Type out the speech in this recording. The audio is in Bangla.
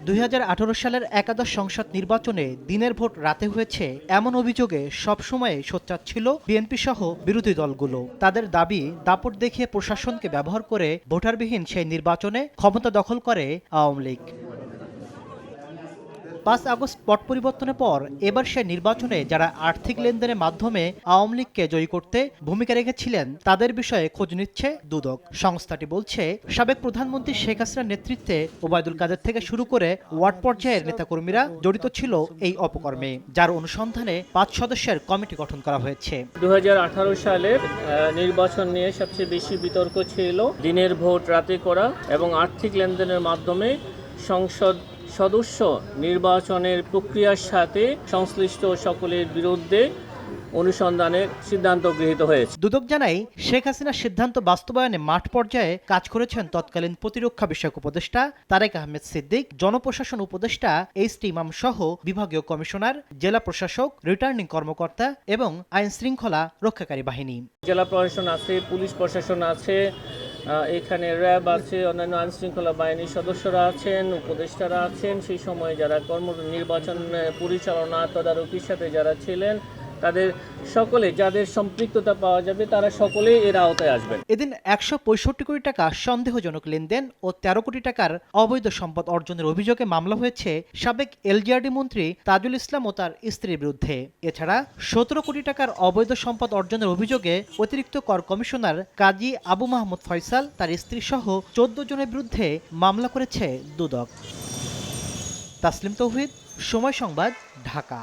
2018 সালের একাদশ সংসদ নির্বাচনে দিনের ভোট রাতে হয়েছে এমন অভিযোগে সবসময় সোচ্চার ছিল বিএনপি সহ বিরোধী দলগুলো। তাদের দাবি, দাপট দেখিয়ে প্রশাসনকে ব্যবহার করে ভোটারবিহীন সেই নির্বাচনে ক্ষমতা দখল করে আওয়ামী লীগ। 5 আগস্ট পট পরিবর্তনের পর এবার সে নির্বাচনে যারা আর্থিক লেনদেনের মাধ্যমে আওয়ামী লীগকে জয়ী করতে ভূমিকা রেখেছিলেন তাদের বিষয়ে খোঁজ নিচ্ছে দুদক। সংস্থাটি বলছে, সাবেক প্রধানমন্ত্রী শেখ হাসিনার নেতৃত্বে ওবায়দুল কাদের থেকে শুরু করে ওয়ার্ড পর্যায়ের নেতাকর্মীরা জড়িত ছিল এই অপকর্মে, যার অনুসন্ধানে 5 সদস্যের কমিটি গঠন করা হয়েছে। 2018 সালের নির্বাচন নিয়ে সবচেয়ে বেশি বিতর্ক ছিল দিনের ভোট রাতে করা এবং আর্থিক লেনদেনের মাধ্যমে সংসদ সদস্য নির্বাচনের প্রক্রিয়ার সাথে সংশ্লিষ্ট সকলের বিরুদ্ধে অনুসন্ধানের সিদ্ধান্ত গৃহীত হয়েছে। দুদক জানায়, শেখ হাসিনার সিদ্ধান্ত বাস্তবায়নে মাঠ পর্যায়ে কাজ করেছেন তৎকালীন প্রতিরক্ষা বিষয়ক উপদেষ্টা তারেক আহমেদ সিদ্দিক, জনপ্রশাসন উপদেষ্টা এইচ.টি. ইমাম সহ বিভাগীয় কমিশনার, জেলা প্রশাসক, রিটার্নিং কর্মকর্তা এবং আইন শৃঙ্খলা রক্ষাকারী বাহিনী। জেলা প্রশাসন আছে, পুলিশ প্রশাসন আছে, এখানে র্যাব আছে, অন্যান্য আইন শৃঙ্খলা বাহিনীর সদস্যরা আছেন, উপদেষ্টারা আছেন। সেই সময় যারা নির্বাচন পরিচালনা তদারকির সাথে যারা ছিলেন তাদের সকলে, যাদের সম্পৃক্ততা পাওয়া যাবে তারা সকলেই এর আওতায় আসবেন। এদিন 165 কোটি টাকা সন্দেহজনক লেনদেন ও 13 কোটি টাকার অবৈধ সম্পদ অর্জনের অভিযোগে মামলা হয়েছে সাবেক এলজিআরডি মন্ত্রী তাজুল ইসলাম ও তার স্ত্রীর বিরুদ্ধে। এছাড়া 17 কোটি টাকার অবৈধ সম্পদ অর্জনের অভিযোগে অতিরিক্ত কর কমিশনার কাজী আবু মাহমুদ ফয়সাল, তার স্ত্রী সহ 14 জনের বিরুদ্ধে মামলা করেছে দুদক। তাসলিম তৌহিদ, সময় সংবাদ, ঢাকা।